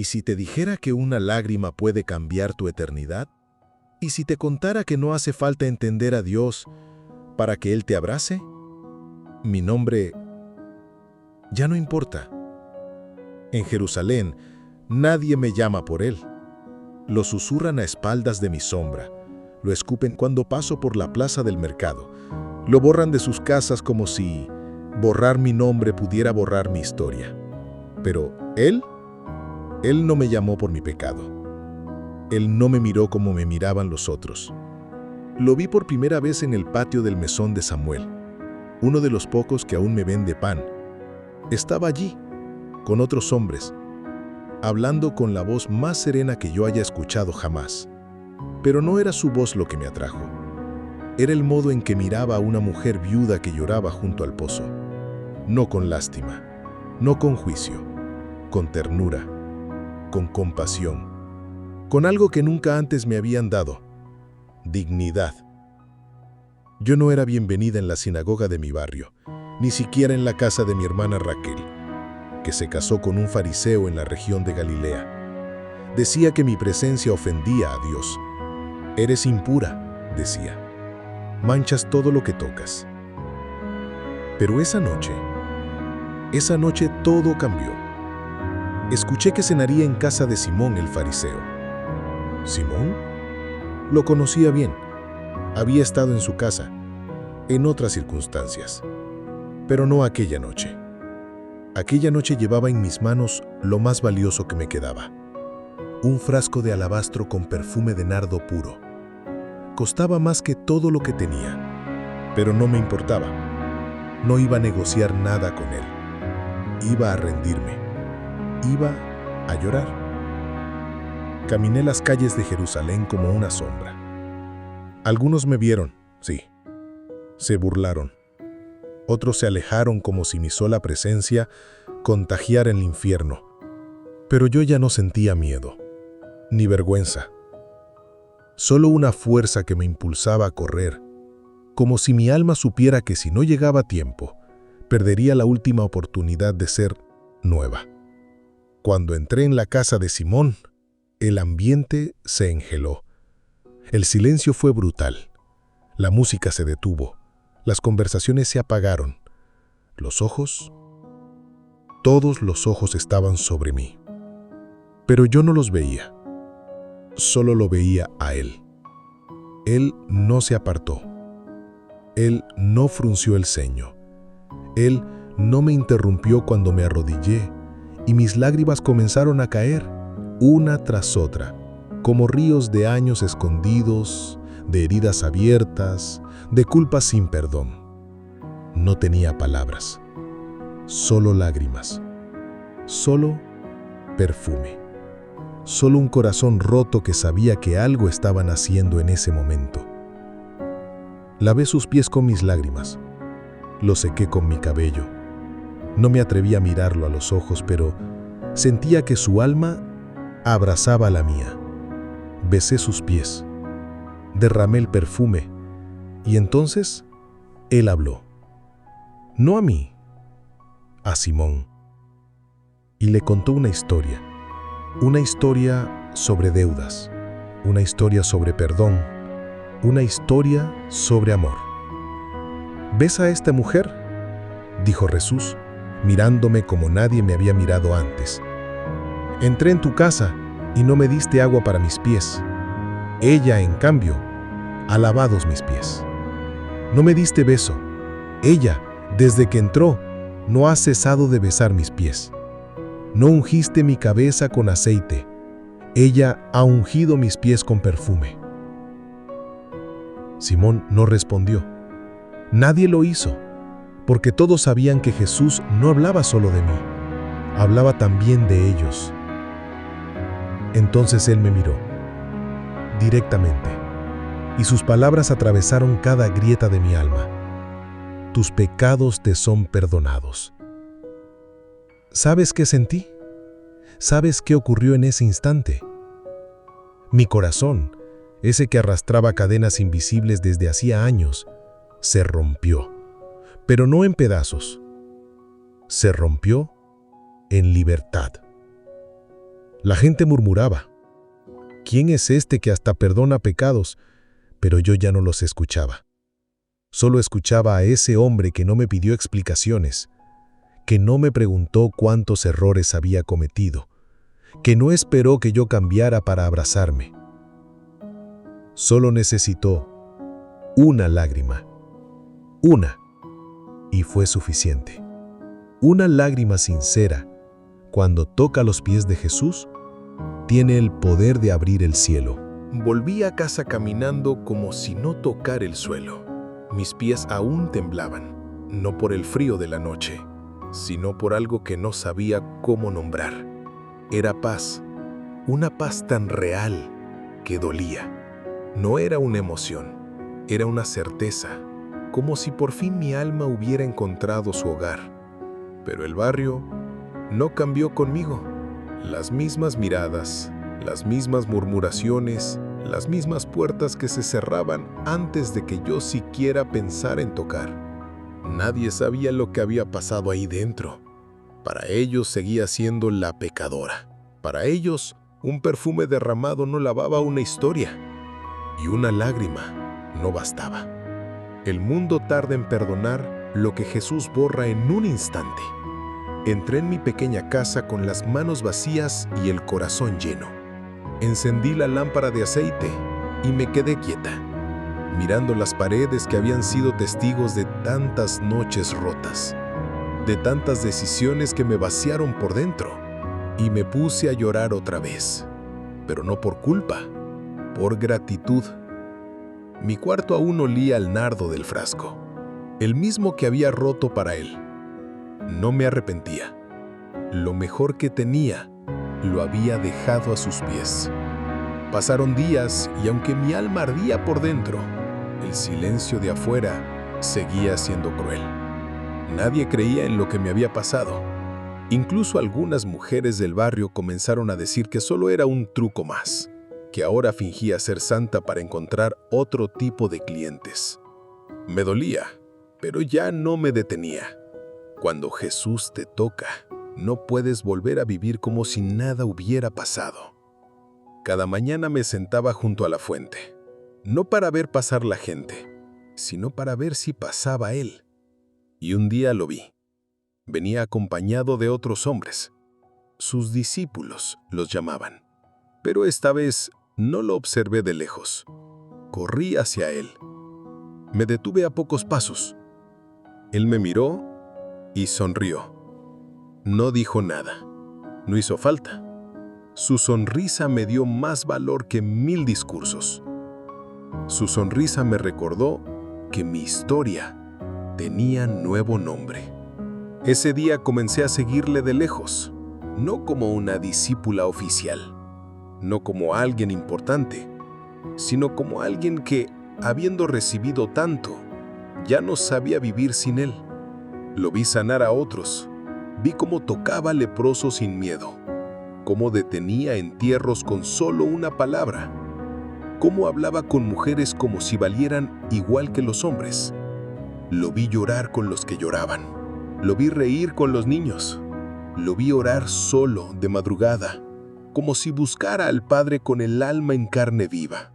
¿Y si te dijera que una lágrima puede cambiar tu eternidad? ¿Y si te contara que no hace falta entender a Dios para que Él te abrace? Mi nombre ya no importa. En Jerusalén, nadie me llama por Él. Lo susurran a espaldas de mi sombra. Lo escupen cuando paso por la plaza del mercado. Lo borran de sus casas como si borrar mi nombre pudiera borrar mi historia. Pero Él no me llamó por mi pecado. Él no me miró como me miraban los otros. Lo vi por primera vez en el patio del mesón de Samuel, uno de los pocos que aún me vende pan. Estaba allí, con otros hombres, hablando con la voz más serena que yo haya escuchado jamás. Pero no era su voz lo que me atrajo. Era el modo en que miraba a una mujer viuda que lloraba junto al pozo. No con lástima, no con juicio, con ternura, con compasión, con algo que nunca antes me habían dado: dignidad. Yo no era bienvenida en la sinagoga de mi barrio, ni siquiera en la casa de mi hermana Raquel, que se casó con un fariseo en la región de Galilea. Decía que mi presencia ofendía a Dios. Eres impura, decía. Manchas todo lo que tocas. Pero esa noche todo cambió. Escuché que cenaría en casa de Simón el fariseo. ¿Simón? Lo conocía bien. Había estado en su casa, en otras circunstancias, pero no aquella noche. Aquella noche llevaba en mis manos lo más valioso que me quedaba: un frasco de alabastro con perfume de nardo puro. Costaba más que todo lo que tenía, pero no me importaba. No iba a negociar nada con él. Iba a rendirme. Iba a llorar. Caminé las calles de Jerusalén como una sombra. Algunos me vieron, sí. Se burlaron. Otros se alejaron como si mi sola presencia contagiara el infierno. Pero yo ya no sentía miedo, ni vergüenza. Solo una fuerza que me impulsaba a correr, como si mi alma supiera que si no llegaba a tiempo, perdería la última oportunidad de ser nueva. Cuando entré en la casa de Simón, el ambiente se engeló. El silencio fue brutal. La música se detuvo. Las conversaciones se apagaron. Los ojos, todos los ojos estaban sobre mí. Pero yo no los veía. Solo lo veía a él. Él no se apartó. Él no frunció el ceño. Él no me interrumpió cuando me arrodillé y mis lágrimas comenzaron a caer, una tras otra, como ríos de años escondidos, de heridas abiertas, de culpas sin perdón. No tenía palabras, solo lágrimas, solo perfume, solo un corazón roto que sabía que algo estaban haciendo en ese momento. Lavé sus pies con mis lágrimas, lo sequé con mi cabello. No me atreví a mirarlo a los ojos, pero sentía que su alma abrazaba la mía. Besé sus pies, derramé el perfume, y entonces él habló. No a mí, a Simón. Y le contó una historia sobre deudas, una historia sobre perdón, una historia sobre amor. ¿Ves a esta mujer?, dijo Jesús, mirándome como nadie me había mirado antes. Entré en tu casa y no me diste agua para mis pies. Ella, en cambio, ha lavado mis pies. No me diste beso. Ella, desde que entró, no ha cesado de besar mis pies. No ungiste mi cabeza con aceite. Ella ha ungido mis pies con perfume. Simón no respondió. Nadie lo hizo, porque todos sabían que Jesús no hablaba solo de mí, hablaba también de ellos. Entonces él me miró, directamente, y sus palabras atravesaron cada grieta de mi alma. Tus pecados te son perdonados. ¿Sabes qué sentí? ¿Sabes qué ocurrió en ese instante? Mi corazón, ese que arrastraba cadenas invisibles desde hacía años, se rompió, pero no en pedazos. Se rompió en libertad. La gente murmuraba: ¿quién es este que hasta perdona pecados? Pero yo ya no los escuchaba. Solo escuchaba a ese hombre que no me pidió explicaciones, que no me preguntó cuántos errores había cometido, que no esperó que yo cambiara para abrazarme. Solo necesitó una lágrima, una, y fue suficiente. Una lágrima sincera, cuando toca los pies de Jesús, tiene el poder de abrir el cielo. Volví a casa caminando como si no tocara el suelo. Mis pies aún temblaban, no por el frío de la noche, sino por algo que no sabía cómo nombrar. Era paz, una paz tan real que dolía. No era una emoción, era una certeza, como si por fin mi alma hubiera encontrado su hogar. Pero el barrio no cambió conmigo. Las mismas miradas, las mismas murmuraciones, las mismas puertas que se cerraban antes de que yo siquiera pensara en tocar. Nadie sabía lo que había pasado ahí dentro. Para ellos seguía siendo la pecadora. Para ellos, un perfume derramado no lavaba una historia. Y una lágrima no bastaba. El mundo tarda en perdonar lo que Jesús borra en un instante. Entré en mi pequeña casa con las manos vacías y el corazón lleno. Encendí la lámpara de aceite y me quedé quieta, mirando las paredes que habían sido testigos de tantas noches rotas, de tantas decisiones que me vaciaron por dentro, y me puse a llorar otra vez, pero no por culpa, por gratitud. Mi cuarto aún olía al nardo del frasco, el mismo que había roto para él. No me arrepentía. Lo mejor que tenía lo había dejado a sus pies. Pasaron días y aunque mi alma ardía por dentro, el silencio de afuera seguía siendo cruel. Nadie creía en lo que me había pasado. Incluso algunas mujeres del barrio comenzaron a decir que solo era un truco más, que ahora fingía ser santa para encontrar otro tipo de clientes. Me dolía, pero ya no me detenía. Cuando Jesús te toca, no puedes volver a vivir como si nada hubiera pasado. Cada mañana me sentaba junto a la fuente, no para ver pasar la gente, sino para ver si pasaba Él. Y un día lo vi. Venía acompañado de otros hombres. Sus discípulos los llamaban. Pero esta vez no lo observé de lejos. Corrí hacia Él. Me detuve a pocos pasos. Él me miró y sonrió. No dijo nada. No hizo falta. Su sonrisa me dio más valor que 1000 discursos. Su sonrisa me recordó que mi historia tenía nuevo nombre. Ese día comencé a seguirle de lejos, no como una discípula oficial, no como alguien importante, sino como alguien que, habiendo recibido tanto, ya no sabía vivir sin él. Lo vi sanar a otros, vi cómo tocaba leprosos sin miedo, cómo detenía entierros con solo una palabra, cómo hablaba con mujeres como si valieran igual que los hombres. Lo vi llorar con los que lloraban, lo vi reír con los niños, lo vi orar solo de madrugada, como si buscara al Padre con el alma en carne viva.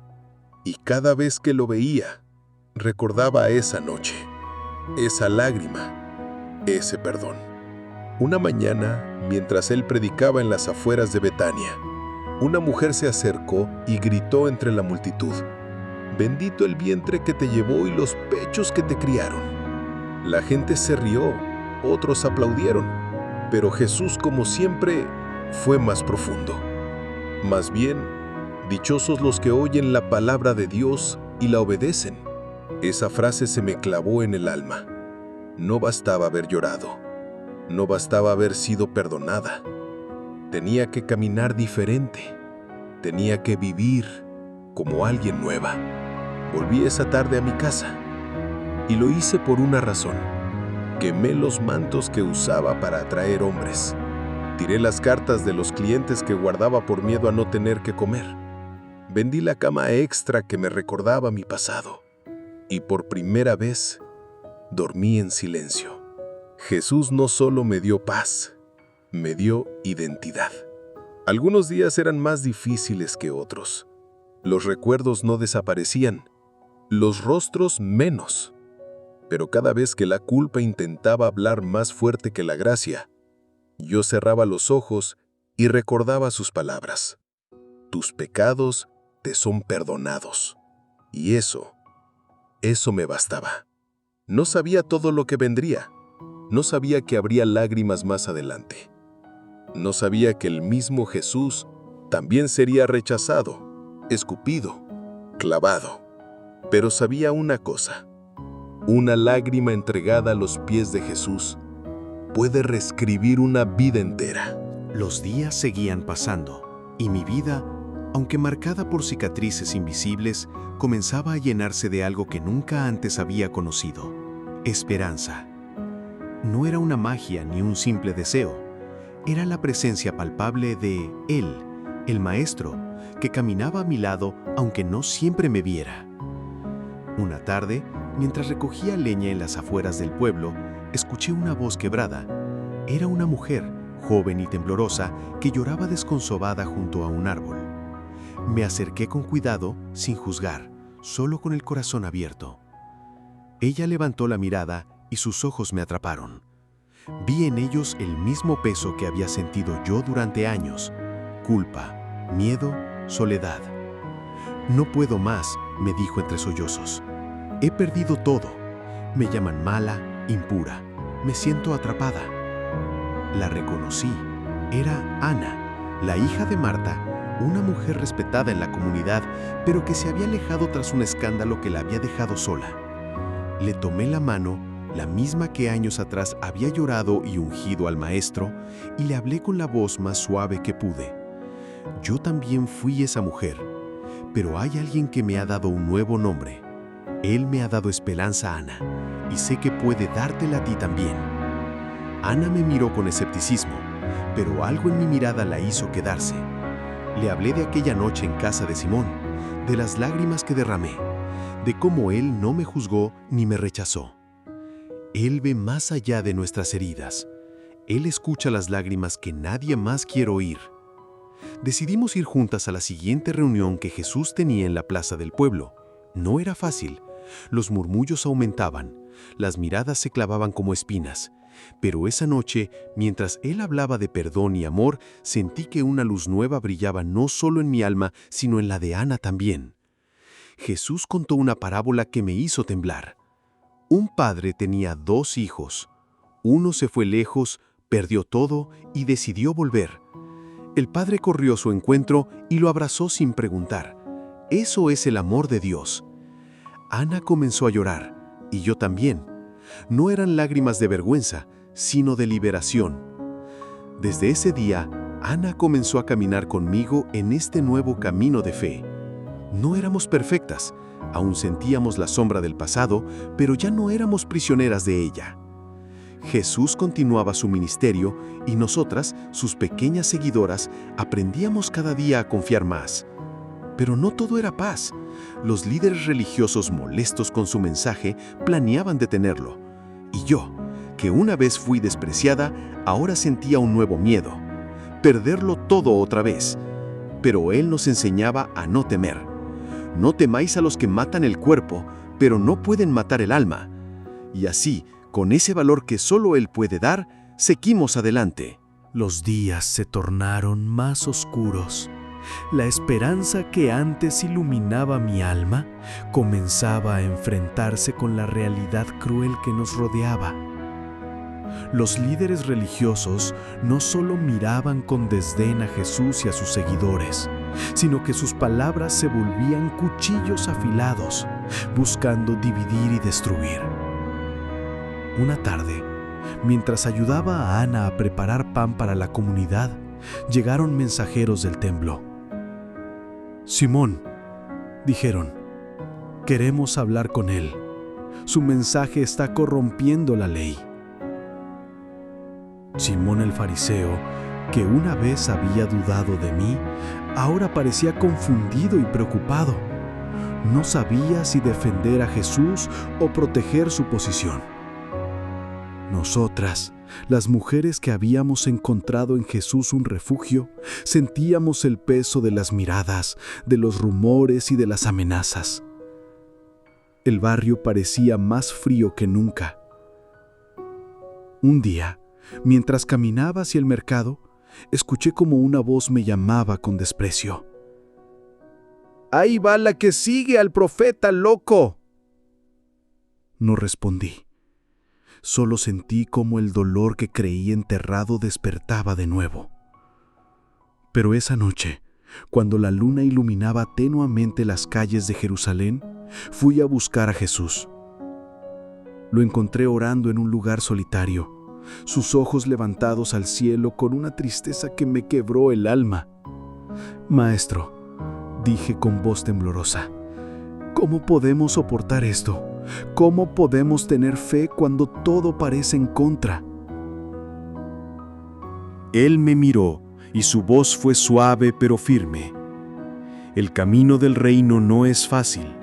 Y cada vez que lo veía, recordaba esa noche, esa lágrima, ese perdón. Una mañana, mientras él predicaba en las afueras de Betania, una mujer se acercó y gritó entre la multitud: «Bendito el vientre que te llevó y los pechos que te criaron». La gente se rió, otros aplaudieron, pero Jesús, como siempre, fue más profundo. Más bien, dichosos los que oyen la palabra de Dios y la obedecen. Esa frase se me clavó en el alma. No bastaba haber llorado, no bastaba haber sido perdonada. Tenía que caminar diferente, tenía que vivir como alguien nueva. Volví esa tarde a mi casa y lo hice por una razón. Quemé los mantos que usaba para atraer hombres. Tiré las cartas de los clientes que guardaba por miedo a no tener que comer. Vendí la cama extra que me recordaba mi pasado. Y por primera vez, dormí en silencio. Jesús no solo me dio paz, me dio identidad. Algunos días eran más difíciles que otros. Los recuerdos no desaparecían, los rostros menos. Pero cada vez que la culpa intentaba hablar más fuerte que la gracia, yo cerraba los ojos y recordaba sus palabras. Tus pecados te son perdonados. Y eso me bastaba. No sabía todo lo que vendría. No sabía que habría lágrimas más adelante. No sabía que el mismo Jesús también sería rechazado, escupido, clavado. Pero sabía una cosa: una lágrima entregada a los pies de Jesús puede reescribir una vida entera. Los días seguían pasando, y mi vida, aunque marcada por cicatrices invisibles, comenzaba a llenarse de algo que nunca antes había conocido: esperanza. No era una magia ni un simple deseo. Era la presencia palpable de Él, el Maestro, que caminaba a mi lado aunque no siempre me viera. Una tarde, mientras recogía leña en las afueras del pueblo, escuché una voz quebrada. Era una mujer, joven y temblorosa, que lloraba desconsolada junto a un árbol. Me acerqué con cuidado, sin juzgar, solo con el corazón abierto. Ella levantó la mirada y sus ojos me atraparon. Vi en ellos el mismo peso que había sentido yo durante años: culpa, miedo, soledad. No puedo más, me dijo entre sollozos. He perdido todo. Me llaman mala, impura. Me siento atrapada. La reconocí. Era Ana, la hija de Marta, una mujer respetada en la comunidad, pero que se había alejado tras un escándalo que la había dejado sola. Le tomé la mano, la misma que años atrás había llorado y ungido al Maestro, y le hablé con la voz más suave que pude. Yo también fui esa mujer, pero hay alguien que me ha dado un nuevo nombre. Él me ha dado esperanza, Ana, y sé que puede dártela a ti también. Ana me miró con escepticismo, pero algo en mi mirada la hizo quedarse. Le hablé de aquella noche en casa de Simón, de las lágrimas que derramé, de cómo él no me juzgó ni me rechazó. Él ve más allá de nuestras heridas. Él escucha las lágrimas que nadie más quiere oír. Decidimos ir juntas a la siguiente reunión que Jesús tenía en la plaza del pueblo. No era fácil. Los murmullos aumentaban, las miradas se clavaban como espinas. Pero esa noche, mientras él hablaba de perdón y amor, sentí que una luz nueva brillaba no solo en mi alma, sino en la de Ana también. Jesús contó una parábola que me hizo temblar. Un padre tenía 2 hijos. Uno se fue lejos, perdió todo y decidió volver. El padre corrió a su encuentro y lo abrazó sin preguntar. Eso es el amor de Dios. Ana comenzó a llorar, y yo también. No eran lágrimas de vergüenza, sino de liberación. Desde ese día, Ana comenzó a caminar conmigo en este nuevo camino de fe. No éramos perfectas, aún sentíamos la sombra del pasado, pero ya no éramos prisioneras de ella. Jesús continuaba su ministerio y nosotras, sus pequeñas seguidoras, aprendíamos cada día a confiar más. Pero no todo era paz. Los líderes religiosos, molestos con su mensaje, planeaban detenerlo. Y yo, que una vez fui despreciada, ahora sentía un nuevo miedo: perderlo todo otra vez. Pero Él nos enseñaba a no temer. No temáis a los que matan el cuerpo, pero no pueden matar el alma. Y así, con ese valor que solo Él puede dar, seguimos adelante. Los días se tornaron más oscuros. La esperanza que antes iluminaba mi alma comenzaba a enfrentarse con la realidad cruel que nos rodeaba. Los líderes religiosos no solo miraban con desdén a Jesús y a sus seguidores, sino que sus palabras se volvían cuchillos afilados, buscando dividir y destruir. Una tarde, mientras ayudaba a Ana a preparar pan para la comunidad, llegaron mensajeros del templo. «Simón», dijeron, «queremos hablar con él. Su mensaje está corrompiendo la ley». Simón el fariseo, que una vez había dudado de mí, ahora parecía confundido y preocupado. No sabía si defender a Jesús o proteger su posición. Nosotras, Las mujeres que habíamos encontrado en Jesús un refugio, sentíamos el peso de las miradas, de los rumores y de las amenazas. El barrio parecía más frío que nunca. Un día, mientras caminaba hacia el mercado, escuché como una voz me llamaba con desprecio. ¡Ahí va la que sigue al profeta loco! No respondí. Solo sentí como el dolor que creí enterrado despertaba de nuevo. Pero esa noche, cuando la luna iluminaba tenuamente las calles de Jerusalén, fui a buscar a Jesús. Lo encontré orando en un lugar solitario, sus ojos levantados al cielo con una tristeza que me quebró el alma. «Maestro», dije con voz temblorosa, «¿cómo podemos soportar esto? ¿Cómo podemos tener fe cuando todo parece en contra?» Él me miró y su voz fue suave pero firme. El camino del reino no es fácil.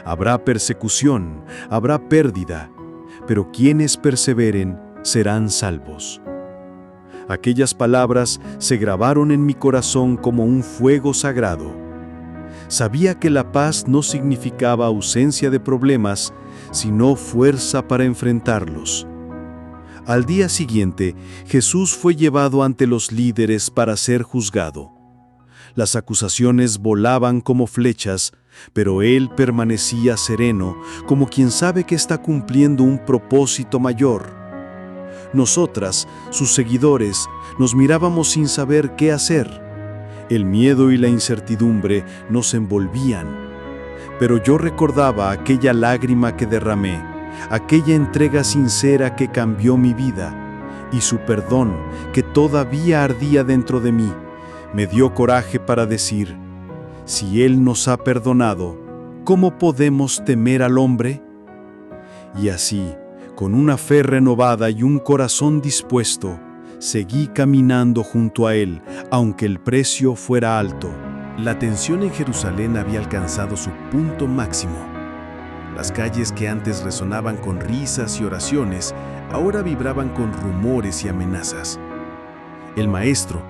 Habrá persecución, habrá pérdida, pero quienes perseveren serán salvos. Aquellas palabras se grabaron en mi corazón como un fuego sagrado. Sabía que la paz no significaba ausencia de problemas, sino fuerza para enfrentarlos. Al día siguiente, Jesús fue llevado ante los líderes para ser juzgado. Las acusaciones volaban como flechas, pero él permanecía sereno, como quien sabe que está cumpliendo un propósito mayor. Nosotras, sus seguidores, nos mirábamos sin saber qué hacer. El miedo y la incertidumbre nos envolvían. Pero yo recordaba aquella lágrima que derramé, aquella entrega sincera que cambió mi vida, y su perdón, que todavía ardía dentro de mí, me dio coraje para decir: si Él nos ha perdonado, ¿cómo podemos temer al hombre? Y así, con una fe renovada y un corazón dispuesto, seguí caminando junto a Él, aunque el precio fuera alto. La tensión en Jerusalén había alcanzado su punto máximo. Las calles que antes resonaban con risas y oraciones, ahora vibraban con rumores y amenazas. El Maestro,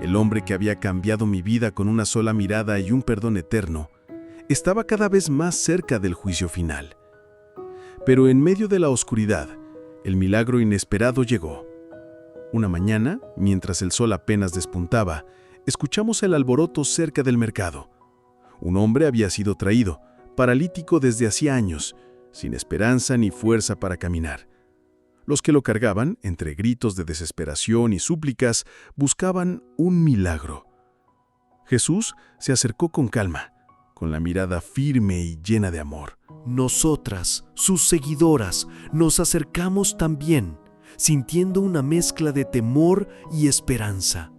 el hombre que había cambiado mi vida con una sola mirada y un perdón eterno, estaba cada vez más cerca del juicio final. Pero en medio de la oscuridad, el milagro inesperado llegó. Una mañana, mientras el sol apenas despuntaba, escuchamos el alboroto cerca del mercado. Un hombre había sido traído, paralítico desde hacía años, sin esperanza ni fuerza para caminar. Los que lo cargaban, entre gritos de desesperación y súplicas, buscaban un milagro. Jesús se acercó con calma, con la mirada firme y llena de amor. Nosotras, sus seguidoras, nos acercamos también, sintiendo una mezcla de temor y esperanza.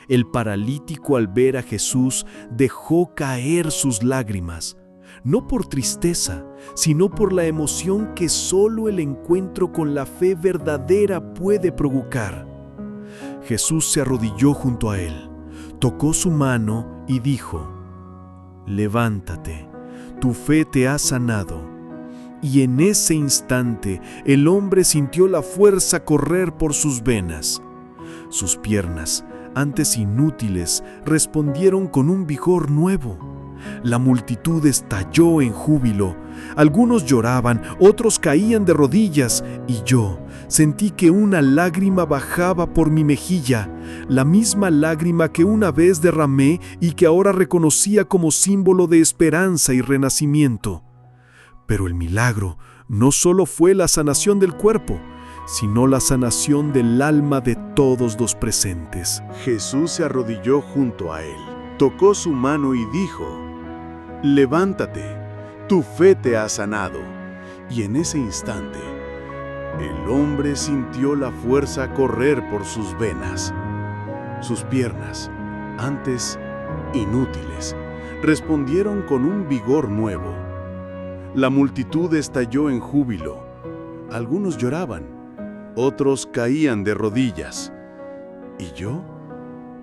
El paralítico, al ver a Jesús, dejó caer sus lágrimas, no por tristeza, sino por la emoción que solo el encuentro con la fe verdadera puede provocar. Jesús se arrodilló junto a él, tocó su mano y dijo: «Levántate, tu fe te ha sanado». Y en ese instante el hombre sintió la fuerza correr por sus venas. Sus piernas, antes inútiles, respondieron con un vigor nuevo. La multitud estalló en júbilo. Algunos lloraban, otros caían de rodillas, y yo sentí que una lágrima bajaba por mi mejilla, la misma lágrima que una vez derramé y que ahora reconocía como símbolo de esperanza y renacimiento. Pero el milagro no solo fue la sanación del cuerpo, sino la sanación del alma de todos los presentes. Jesús se arrodilló junto a él, tocó su mano y dijo: «Levántate, tu fe te ha sanado». Y en ese instante, el hombre sintió la fuerza correr por sus venas. Sus piernas, antes inútiles, respondieron con un vigor nuevo. La multitud estalló en júbilo. Algunos lloraban, otros caían de rodillas. Y yo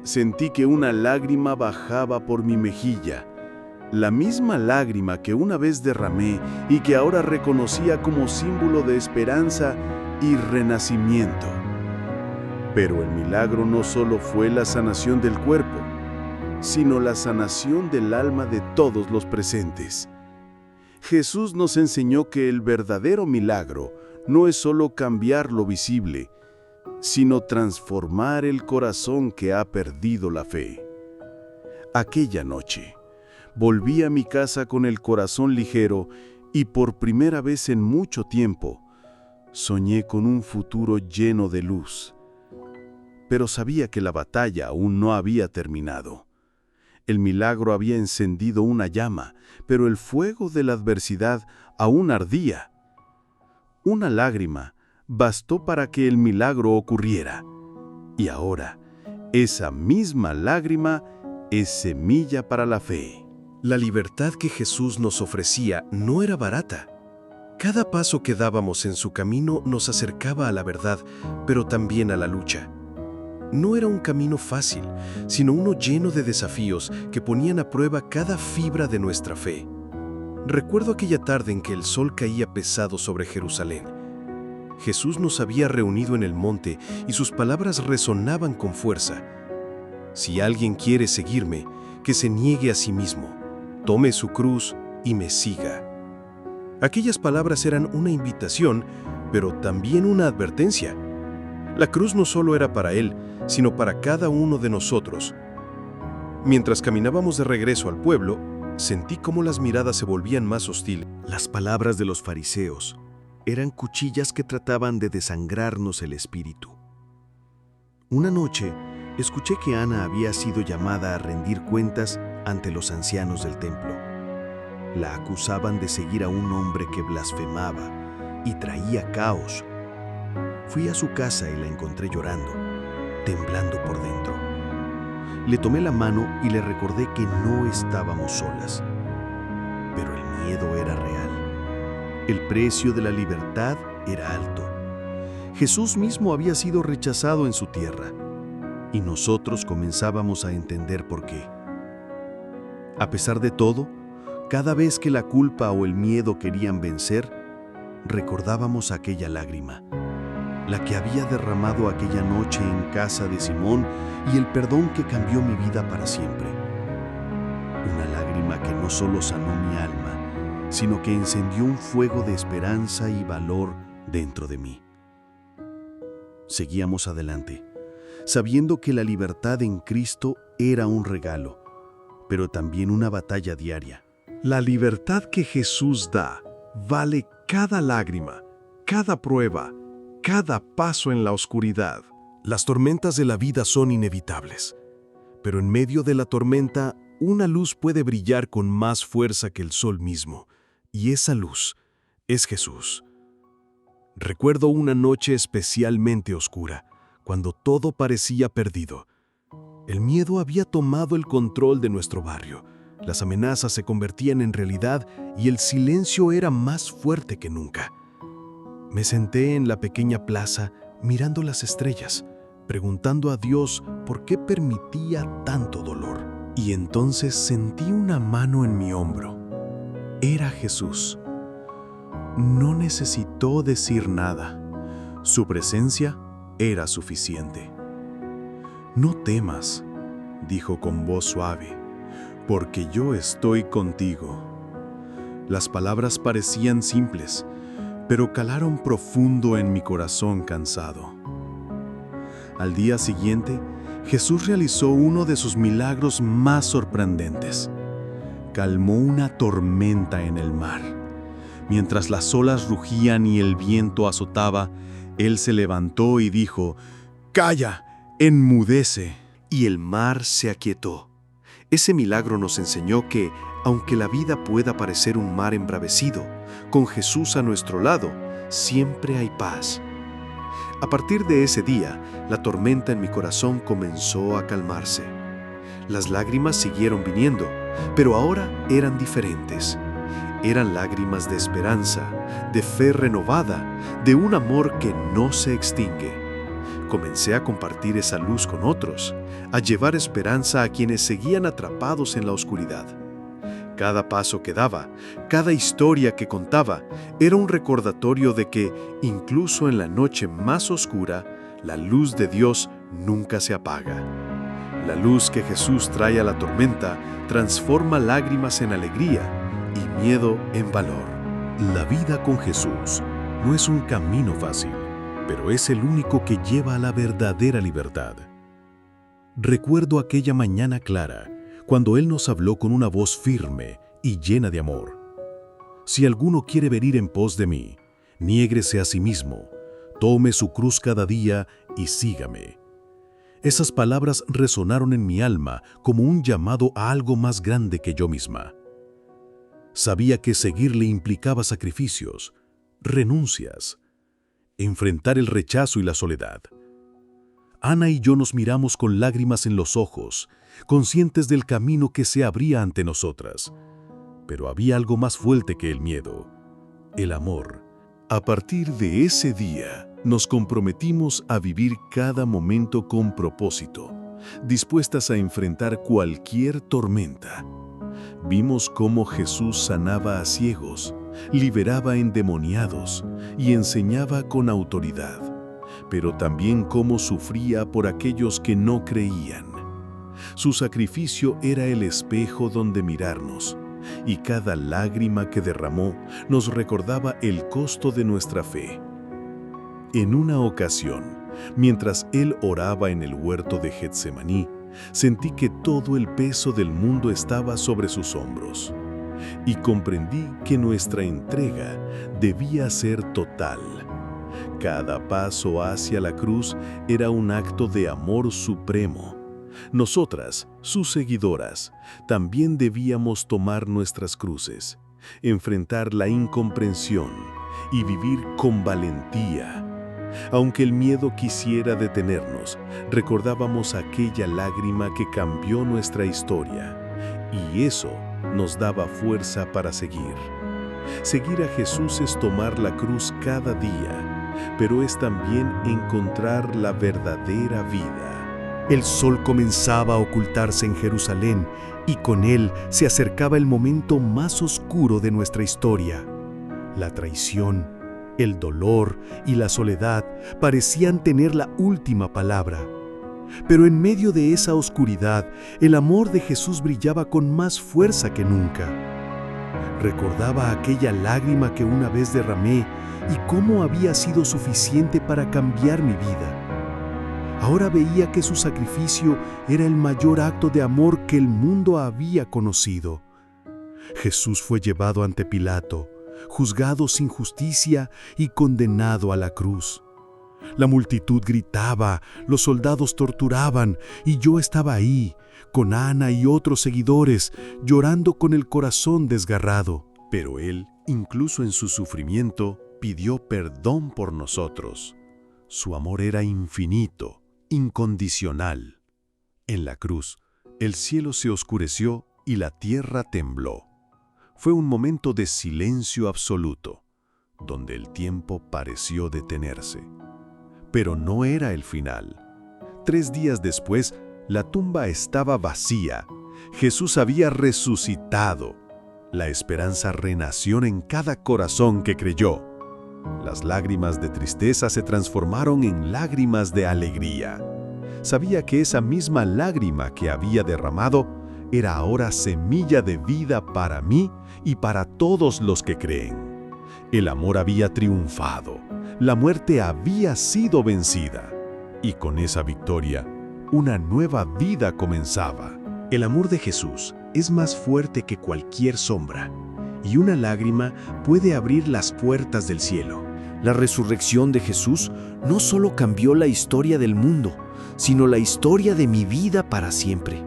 sentí que una lágrima bajaba por mi mejilla, la misma lágrima que una vez derramé y que ahora reconocía como símbolo de esperanza y renacimiento. Pero el milagro no solo fue la sanación del cuerpo, sino la sanación del alma de todos los presentes. Jesús nos enseñó que el verdadero milagro no es solo cambiar lo visible, sino transformar el corazón que ha perdido la fe. Aquella noche, volví a mi casa con el corazón ligero y por primera vez en mucho tiempo, soñé con un futuro lleno de luz. Pero sabía que la batalla aún no había terminado. El milagro había encendido una llama, pero el fuego de la adversidad aún ardía. Una lágrima bastó para que el milagro ocurriera. Y ahora, esa misma lágrima es semilla para la fe. La libertad que Jesús nos ofrecía no era barata. Cada paso que dábamos en su camino nos acercaba a la verdad, pero también a la lucha. No era un camino fácil, sino uno lleno de desafíos que ponían a prueba cada fibra de nuestra fe. Recuerdo aquella tarde en que el sol caía pesado sobre Jerusalén. Jesús nos había reunido en el monte y sus palabras resonaban con fuerza. Si alguien quiere seguirme, que se niegue a sí mismo, tome su cruz y me siga. Aquellas palabras eran una invitación, pero también una advertencia. La cruz no solo era para él, sino para cada uno de nosotros. Mientras caminábamos de regreso al pueblo, sentí cómo las miradas se volvían más hostiles. Las palabras de los fariseos eran cuchillas que trataban de desangrarnos el espíritu. Una noche, escuché que Ana había sido llamada a rendir cuentas ante los ancianos del templo. La acusaban de seguir a un hombre que blasfemaba y traía caos. Fui a su casa y la encontré llorando, temblando por dentro. Le tomé la mano y le recordé que no estábamos solas. Pero el miedo era real. El precio de la libertad era alto. Jesús mismo había sido rechazado en su tierra, y nosotros comenzábamos a entender por qué. A pesar de todo, cada vez que la culpa o el miedo querían vencer, recordábamos aquella lágrima, la que había derramado aquella noche en casa de Simón y el perdón que cambió mi vida para siempre. Una lágrima que no solo sanó mi alma, sino que encendió un fuego de esperanza y valor dentro de mí. Seguíamos adelante, sabiendo que la libertad en Cristo era un regalo, pero también una batalla diaria. La libertad que Jesús da vale cada lágrima, cada prueba, cada paso en la oscuridad. Las tormentas de la vida son inevitables, pero en medio de la tormenta, una luz puede brillar con más fuerza que el sol mismo, y esa luz es Jesús. Recuerdo una noche especialmente oscura, cuando todo parecía perdido. El miedo había tomado el control de nuestro barrio, las amenazas se convertían en realidad y el silencio era más fuerte que nunca. Me senté en la pequeña plaza mirando las estrellas, preguntando a Dios por qué permitía tanto dolor. Y entonces sentí una mano en mi hombro. Era Jesús. No necesitó decir nada. Su presencia era suficiente. «No temas», dijo con voz suave, «porque yo estoy contigo». Las palabras parecían simples, pero calaron profundo en mi corazón cansado. Al día siguiente, Jesús realizó uno de sus milagros más sorprendentes. Calmó una tormenta en el mar. Mientras las olas rugían y el viento azotaba, Él se levantó y dijo: «¡Calla! ¡Enmudece!». Y el mar se aquietó. Ese milagro nos enseñó que, aunque la vida pueda parecer un mar embravecido, con Jesús a nuestro lado, siempre hay paz. A partir de ese día, la tormenta en mi corazón comenzó a calmarse. Las lágrimas siguieron viniendo, pero ahora eran diferentes. Eran lágrimas de esperanza, de fe renovada, de un amor que no se extingue. Comencé a compartir esa luz con otros, a llevar esperanza a quienes seguían atrapados en la oscuridad. Cada paso que daba, cada historia que contaba, era un recordatorio de que, incluso en la noche más oscura, La luz de Dios nunca se apaga. La luz que Jesús trae a la tormenta transforma lágrimas en alegría y miedo en valor. La vida con Jesús no es un camino fácil, pero es el único que lleva a la verdadera libertad. Recuerdo aquella mañana clara, cuando Él nos habló con una voz firme y llena de amor. Si alguno quiere venir en pos de mí, niégrese a sí mismo, tome su cruz cada día y sígame. Esas palabras resonaron en mi alma como un llamado a algo más grande que yo misma. Sabía que seguirle implicaba sacrificios, renuncias, enfrentar el rechazo y la soledad. Ana y yo nos miramos con lágrimas en los ojos, conscientes del camino que se abría ante nosotras. Pero había algo más fuerte que el miedo, el amor. A partir de ese día, nos comprometimos a vivir cada momento con propósito, dispuestas a enfrentar cualquier tormenta. Vimos cómo Jesús sanaba a ciegos, liberaba a endemoniados y enseñaba con autoridad, pero también cómo sufría por aquellos que no creían. Su sacrificio era el espejo donde mirarnos, y cada lágrima que derramó nos recordaba el costo de nuestra fe. En una ocasión, mientras Él oraba en el huerto de Getsemaní, sentí que todo el peso del mundo estaba sobre sus hombros, y comprendí que nuestra entrega debía ser total. Cada paso hacia la cruz era un acto de amor supremo. Nosotras, sus seguidoras, también debíamos tomar nuestras cruces, enfrentar la incomprensión y vivir con valentía. Aunque el miedo quisiera detenernos, recordábamos aquella lágrima que cambió nuestra historia, y eso nos daba fuerza para seguir. Seguir a Jesús es tomar la cruz cada día, pero es también encontrar la verdadera vida. El sol comenzaba a ocultarse en Jerusalén y con él se acercaba el momento más oscuro de nuestra historia. La traición, el dolor y la soledad parecían tener la última palabra. Pero en medio de esa oscuridad, el amor de Jesús brillaba con más fuerza que nunca. Recordaba aquella lágrima que una vez derramé y cómo había sido suficiente para cambiar mi vida. Ahora veía que su sacrificio era el mayor acto de amor que el mundo había conocido. Jesús fue llevado ante Pilato, juzgado sin justicia y condenado a la cruz. La multitud gritaba, los soldados torturaban y yo estaba ahí, con Ana y otros seguidores, llorando con el corazón desgarrado. Pero Él, incluso en su sufrimiento, pidió perdón por nosotros. Su amor era infinito, incondicional. En la cruz, el cielo se oscureció y la tierra tembló. Fue un momento de silencio absoluto, donde el tiempo pareció detenerse. Pero no era el final. 3 días después, la tumba estaba vacía. Jesús había resucitado. La esperanza renació en cada corazón que creyó. Las lágrimas de tristeza se transformaron en lágrimas de alegría. Sabía que esa misma lágrima que había derramado era ahora semilla de vida para mí y para todos los que creen. El amor había triunfado, la muerte había sido vencida, y con esa victoria, una nueva vida comenzaba. El amor de Jesús es más fuerte que cualquier sombra, y una lágrima puede abrir las puertas del cielo. La resurrección de Jesús no solo cambió la historia del mundo, sino la historia de mi vida para siempre.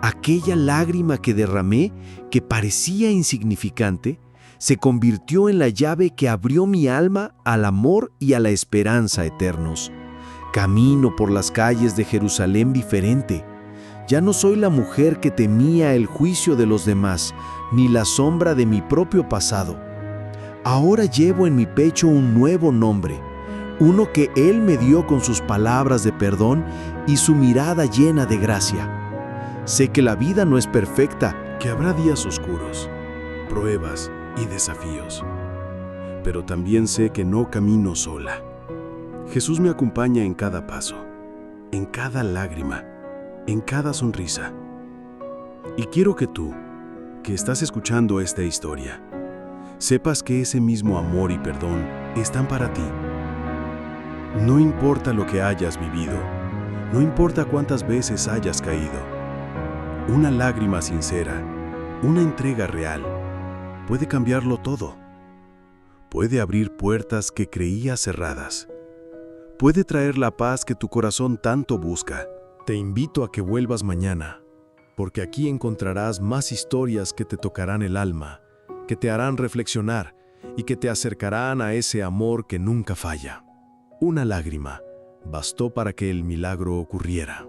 Aquella lágrima que derramé, que parecía insignificante, se convirtió en la llave que abrió mi alma al amor y a la esperanza eternos. Camino por las calles de Jerusalén diferente. Ya no soy la mujer que temía el juicio de los demás, ni la sombra de mi propio pasado. Ahora llevo en mi pecho un nuevo nombre, uno que Él me dio con sus palabras de perdón y su mirada llena de gracia. Sé que la vida no es perfecta, Que habrá días oscuros, pruebas y desafíos. Pero también sé que no camino sola. Jesús me acompaña en cada paso, en cada lágrima, en cada sonrisa. Y quiero que tú, que estás escuchando esta historia, sepas que ese mismo amor y perdón están para ti. No importa lo que hayas vivido, no importa cuántas veces hayas caído, una lágrima sincera, una entrega real, puede cambiarlo todo. Puede abrir puertas que creías cerradas. Puede traer la paz que tu corazón tanto busca. Te invito a que vuelvas mañana, porque aquí encontrarás más historias que te tocarán el alma, que te harán reflexionar y que te acercarán a ese amor que nunca falla. Una lágrima bastó para que el milagro ocurriera.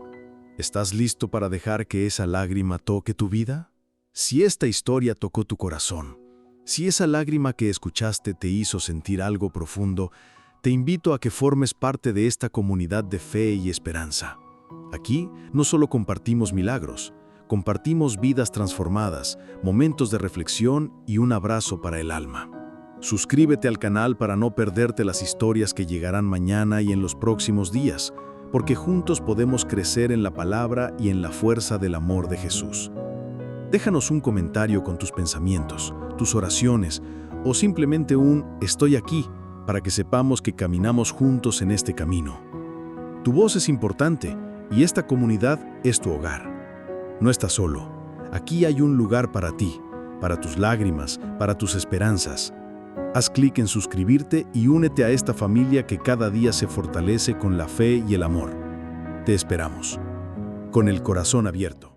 ¿Estás listo para dejar que esa lágrima toque tu vida? Si esta historia tocó tu corazón, si esa lágrima que escuchaste te hizo sentir algo profundo, te invito a que formes parte de esta comunidad de fe y esperanza. Aquí no solo compartimos milagros, compartimos vidas transformadas, momentos de reflexión y un abrazo para el alma. Suscríbete al canal para no perderte las historias que llegarán mañana y en los próximos días, porque juntos podemos crecer en la palabra y en la fuerza del amor de Jesús. Déjanos un comentario con tus pensamientos, tus oraciones o simplemente un «estoy aquí» para que sepamos que caminamos juntos en este camino. Tu voz es importante y esta comunidad es tu hogar. No estás solo. Aquí hay un lugar para ti, para tus lágrimas, para tus esperanzas. Haz clic en suscribirte y únete a esta familia que cada día se fortalece con la fe y el amor. Te esperamos. Con el corazón abierto.